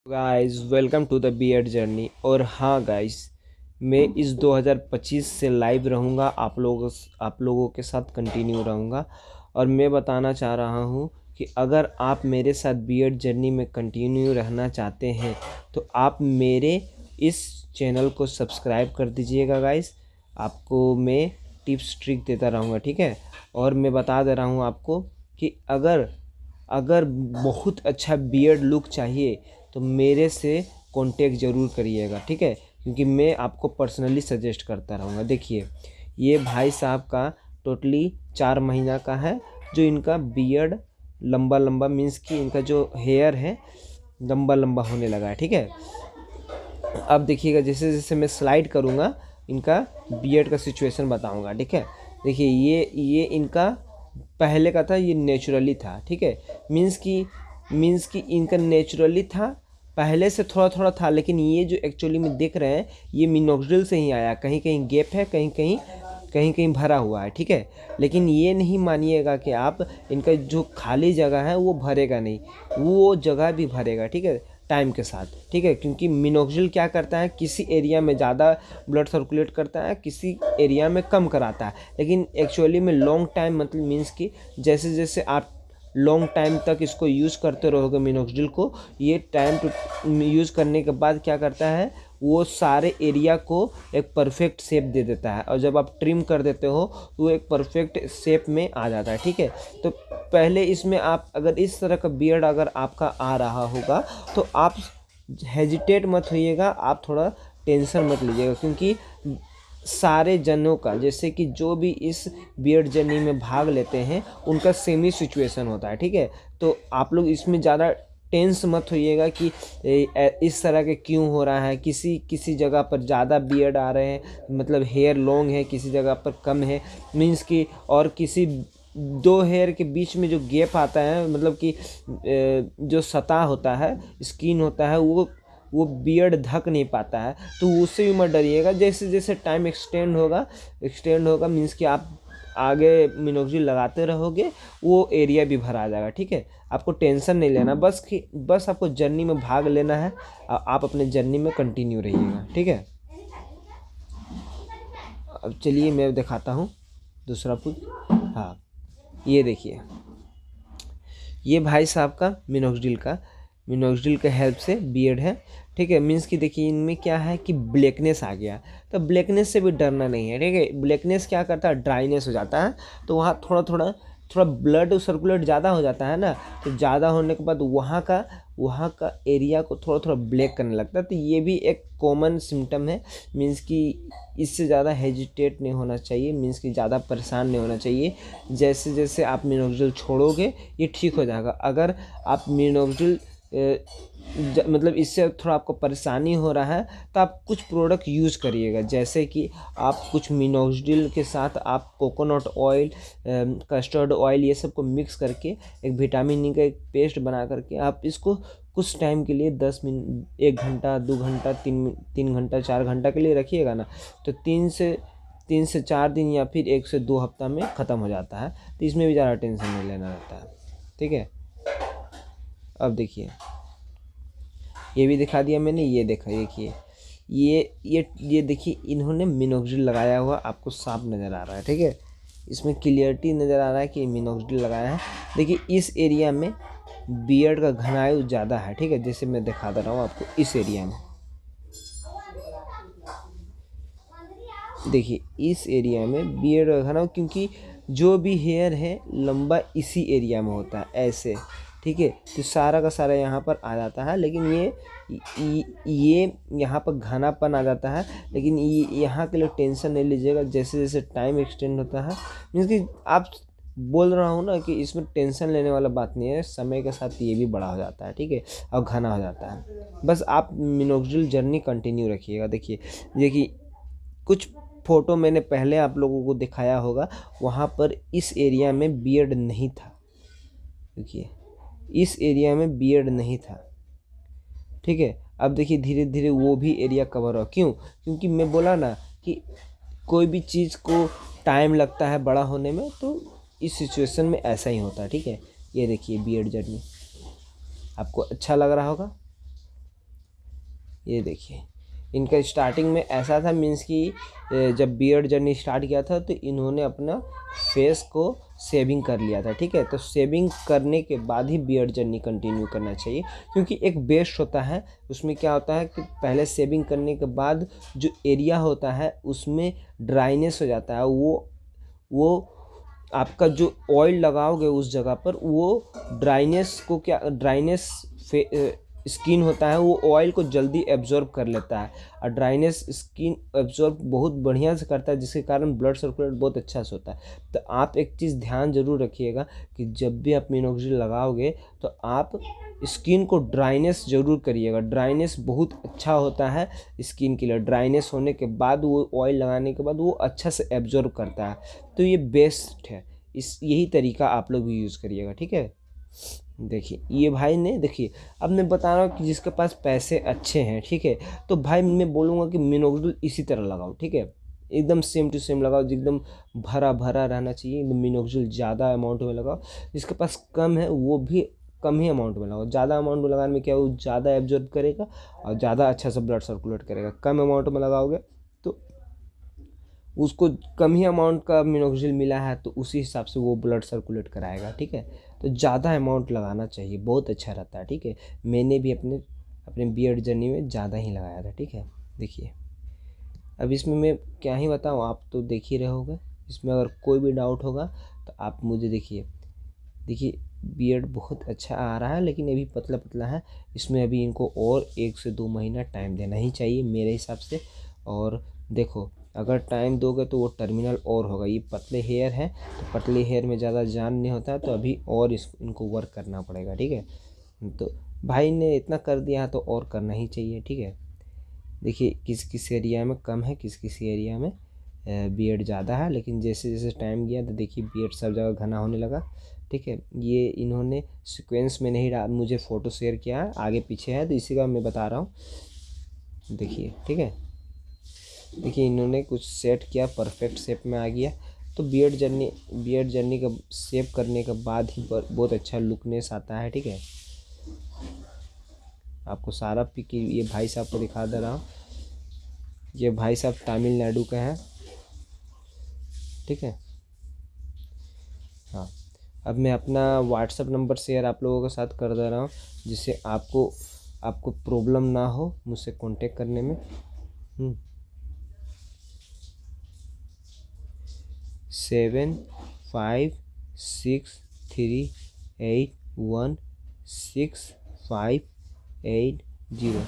Guys welcome to the BEd journey. और हाँ guys, मैं इस 2025 से लाइव रहूँगा, आप लोगों के साथ कंटिन्यू रहूँगा। और मैं बताना चाह रहा हूँ कि अगर आप मेरे साथ बीएड जर्नी में कंटिन्यू रहना चाहते हैं तो आप मेरे इस चैनल को सब्सक्राइब कर दीजिएगा गाइस। आपको मैं टिप्स ट्रिक देता रहूँगा, ठीक है। और मैं बता दे रहा हूँ आपको कि अगर अगर बहुत अच्छा बियर्ड लुक चाहिए तो मेरे से कांटेक्ट ज़रूर करिएगा, ठीक है। क्योंकि मैं आपको पर्सनली सजेस्ट करता रहूँगा। देखिए, ये भाई साहब का टोटली 4 महीना का है जो इनका बियर्ड लंबा लंबा मीन्स कि इनका जो हेयर है लंबा लंबा होने लगा है, ठीक है। अब देखिएगा, जैसे जैसे मैं स्लाइड करूँगा इनका बियर्ड का सिचुएशन बताऊँगा, ठीक है। देखिए, ये इनका पहले का था, ये नेचुरली था, ठीक है। मीन्स कि इनका नेचुरली था, पहले से थोड़ा थोड़ा था। लेकिन ये जो एक्चुअली में देख रहे हैं ये मिनोक्सिडिल से ही आया। कहीं कहीं गैप है, कहीं कहीं भरा हुआ है, ठीक है। लेकिन ये नहीं मानिएगा कि आप इनका जो खाली जगह है वो भरेगा नहीं, वो जगह भी भरेगा, ठीक है, टाइम के साथ, ठीक है। क्योंकि मिनोक्सिडिल क्या करता है, किसी एरिया में ज़्यादा ब्लड सर्कुलेट करता है, किसी एरिया में कम कराता है। लेकिन एक्चुअली में लॉन्ग टाइम मतलब मीन्स कि जैसे जैसे आप लॉन्ग टाइम तक इसको यूज़ करते रहोगे मिनोक्सिडिल को, ये टाइम टू यूज़ करने के बाद क्या करता है, वो सारे एरिया को एक परफेक्ट शेप दे देता है। और जब आप ट्रिम कर देते हो तो वो एक परफेक्ट शेप में आ जाता है, ठीक है। तो पहले इसमें आप अगर इस तरह का बियर्ड अगर आपका आ रहा होगा तो आप हेजिटेट मत होइएगा, आप थोड़ा टेंशन मत लीजिएगा। क्योंकि सारे जनों का, जैसे कि जो भी इस बीएड जर्नी में भाग लेते हैं उनका सेम ही सिचुएशन होता है, ठीक है। तो आप लोग इसमें ज़्यादा टेंस मत होइएगा कि इस तरह के क्यों हो रहा है। किसी किसी जगह पर ज़्यादा बियर्ड आ रहे हैं, मतलब हेयर लॉन्ग है, किसी जगह पर कम है, मीन्स कि और किसी दो हेयर के बीच में जो गैप आता है, मतलब कि जो सतह होता है, स्किन होता है, वो बियर्ड ढक नहीं पाता है। तो उससे भी मत डरिएगा। जैसे जैसे टाइम एक्सटेंड होगा मीन्स कि आप आगे मिनोक्सिडिल लगाते रहोगे, वो एरिया भी भरा जाएगा, ठीक है। आपको टेंशन नहीं लेना, बस आपको जर्नी में भाग लेना है। आप अपने जर्नी में कंटिन्यू रहिएगा, ठीक है। अब चलिए मैं दिखाता हूँ दूसरा कुछ। हाँ, ये देखिए, ये भाई साहब का मिनोक्सिडिल का हेल्प से बियर्ड है, ठीक है। मीन्स कि देखिए, इनमें क्या है कि ब्लैकनेस आ गया। तो ब्लैकनेस से भी डरना नहीं है, ठीक है। ब्लैकनेस क्या करता है, ड्राइनेस हो जाता है। तो वहाँ थोड़ा ब्लड सर्कुलेट ज़्यादा हो जाता है ना। तो ज़्यादा होने के बाद वहाँ का एरिया को थोड़ा थोड़ा ब्लैक करने लगता है। तो ये भी एक कॉमन सिम्टम है। मीन्स कि इससे ज़्यादा हेजिटेट नहीं होना चाहिए, मीन्स कि ज़्यादा परेशान नहीं होना चाहिए। जैसे जैसे आप मिनोक्सिडिल छोड़ोगे ये ठीक हो जाएगा। अगर आप मिनोक्सिडिल मतलब इससे थोड़ा आपको परेशानी हो रहा है तो आप कुछ प्रोडक्ट यूज़ करिएगा। जैसे कि आप कुछ मिनोक्सिडिल के साथ आप कोकोनट ऑयल, कस्टर्ड ऑयल, ये सब को मिक्स करके एक विटामिन ई का एक पेस्ट बना करके आप इसको कुछ टाइम के लिए 10 मिनट, 1 घंटा, 2 घंटा, 3 घंटा, 4 घंटा के लिए रखिएगा ना। तो 3 से 4 दिन या फिर 1 से 2 हफ्ता में ख़त्म हो जाता है। तो इसमें भी ज़्यादा टेंशन नहीं लेना रहता है, ठीक है। अब देखिए, ये भी दिखा दिया मैंने। ये देखिए, ये देखिए, इन्होंने मिनोक्सिडिल लगाया हुआ आपको साफ नज़र आ रहा है, ठीक है। इसमें क्लियरिटी नज़र आ रहा है कि मिनोक्सिडिल लगाया है। देखिए, इस एरिया में बियर्ड का घनायु ज़्यादा है, ठीक है। जैसे मैं दिखा दे रहा हूँ आपको, इस एरिया में देखिए, इस एरिया में बियर्ड का घनायु, क्योंकि जो भी हेयर है लंबा इसी एरिया में होता है ऐसे, ठीक है। तो सारा का सारा यहाँ पर आ जाता है। लेकिन ये यहाँ पर घनापन आ जाता है। लेकिन ये यहाँ के लिए टेंशन नहीं लीजिएगा। जैसे जैसे टाइम एक्सटेंड होता है, मीन्स कि आप बोल रहा हूँ ना कि इसमें टेंशन लेने वाला बात नहीं है। समय के साथ ये भी बड़ा हो जाता है, ठीक है, और घना हो जाता है। बस आप मिनोक्सिडिल जर्नी कंटिन्यू रखिएगा। देखिए देखिए, कुछ फ़ोटो मैंने पहले आप लोगों को दिखाया होगा, वहाँ पर इस एरिया में बियर्ड नहीं था। देखिए, इस एरिया में बियर्ड नहीं था, ठीक है। अब देखिए, धीरे धीरे वो भी एरिया कवर हो। क्यों? क्योंकि मैं बोला ना कि कोई भी चीज़ को टाइम लगता है बड़ा होने में, तो इस सिचुएशन में ऐसा ही होता है, ठीक है। ये देखिए बियर्ड जर्नी, आपको अच्छा लग रहा होगा। ये देखिए इनका स्टार्टिंग में ऐसा था, मीन्स कि जब बियर्ड जर्नी स्टार्ट किया था तो इन्होंने अपना फेस को शेविंग कर लिया था, ठीक है। तो शेविंग करने के बाद ही बियर्ड जर्नी कंटिन्यू करना चाहिए, क्योंकि एक बेस्ट होता है उसमें क्या होता है कि पहले शेविंग करने के बाद जो एरिया होता है उसमें ड्राइनेस हो जाता है। वो आपका जो ऑयल लगाओगे उस जगह पर वो ड्राइनेस को क्या ड्राइनेस स्किन होता है वो ऑयल को जल्दी एब्जॉर्ब कर लेता है, और ड्राइनेस स्किन एब्जॉर्ब बहुत बढ़िया से करता है, जिसके कारण ब्लड सर्कुलेट बहुत अच्छा से होता है। तो आप एक चीज़ ध्यान जरूर रखिएगा कि जब भी आप मिनोक्सिडिल लगाओगे तो आप स्किन को ड्राइनेस ज़रूर करिएगा। ड्राइनेस बहुत अच्छा होता है स्किन के लिए। ड्राइनेस होने के बाद वो ऑयल लगाने के बाद वो अच्छा से एब्जॉर्ब करता है। तो ये बेस्ट है, यही तरीका आप लोग भी यूज़ करिएगा, ठीक है। देखिए ये भाई ने, देखिए अब मैं बता रहा हूँ कि जिसके पास पैसे अच्छे हैं, ठीक है, तो भाई मैं बोलूँगा कि मिनोक्सिडिल इसी तरह लगाओ, ठीक है। एकदम सेम टू सेम लगाओ, एकदम भरा भरा रहना चाहिए, एकदम मिनोक्सिडिल ज़्यादा अमाउंट में लगाओ। जिसके पास कम है वो भी कम ही अमाउंट में लगाओ। ज़्यादा अमाउंट में लगाने में क्या वो ज़्यादा एब्जॉर्ब करेगा और ज़्यादा अच्छा से ब्लड सर्कुलेट करेगा। कम अमाउंट में लगाओगे तो उसको कम ही अमाउंट का मिनोक्सिडिल मिला है तो उसी हिसाब से वो ब्लड सर्कुलेट कराएगा, ठीक है। तो ज़्यादा अमाउंट लगाना चाहिए, बहुत अच्छा रहता है, ठीक है। मैंने भी अपने अपने बियर्ड जर्नी में ज़्यादा ही लगाया था, ठीक है। देखिए अब इसमें मैं क्या ही बताऊँ, आप तो देख ही रहे होगे। इसमें अगर कोई भी डाउट होगा तो आप मुझे देखिए बियर्ड बहुत अच्छा आ रहा है, लेकिन अभी पतला पतला है। इसमें अभी इनको और 1 से 2 महीना टाइम देना ही चाहिए मेरे हिसाब से। और देखो अगर टाइम दोगे तो वो टर्मिनल और होगा। ये पतले हेयर है तो पतले हेयर में ज़्यादा जान नहीं होता है, तो अभी और इनको वर्क करना पड़ेगा, ठीक है। तो भाई ने इतना कर दिया है तो और करना ही चाहिए, ठीक है। देखिए किस किस एरिया में कम है, किस किस एरिया में बियर्ड ज़्यादा है, लेकिन जैसे जैसे टाइम गया तो देखिए बियर्ड सब जगह घना होने लगा, ठीक है। ये इन्होंने सीक्वेंस में नहीं मुझे फ़ोटो शेयर किया है, आगे पीछे है तो इसी का मैं बता रहा हूँ। देखिए ठीक है, देखिए इन्होंने कुछ सेट किया, परफेक्ट शेप में आ गया। तो बियर्ड जर्नी का शेप करने के बाद ही बहुत अच्छा लुकनेस आता है, ठीक है। आपको सारा पिक ये भाई साहब को दिखा दे रहा हूँ। ये भाई साहब तमिलनाडु का है, ठीक है। हाँ अब मैं अपना व्हाट्सअप नंबर शेयर आप लोगों के साथ कर दे रहा हूँ, जिससे आपको प्रॉब्लम ना हो मुझसे कांटेक्ट करने में। 7563816580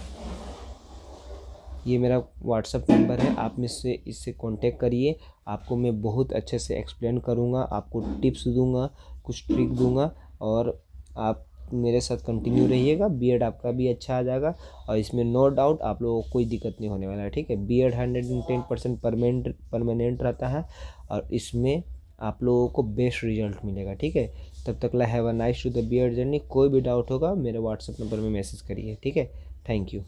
ये मेरा व्हाट्सअप नंबर है। आप मुझसे इससे कांटेक्ट करिए। आपको मैं बहुत अच्छे से एक्सप्लेन करूँगा, आपको टिप्स दूंगा, कुछ ट्रिक दूंगा, और आप मेरे साथ कंटिन्यू रहिएगा। बीएड आपका भी अच्छा आ जाएगा और इसमें नो डाउट आप लोगों को कोई दिक्कत नहीं होने वाला है, ठीक है। बीएड 110% परमानेंट रहता है और इसमें आप लोगों को बेस्ट रिजल्ट मिलेगा, ठीक है। तब तक ला have a nice to the BEd journey. कोई भी डाउट होगा मेरे व्हाट्सएप नंबर में मैसेज करिए, ठीक है। Thank you.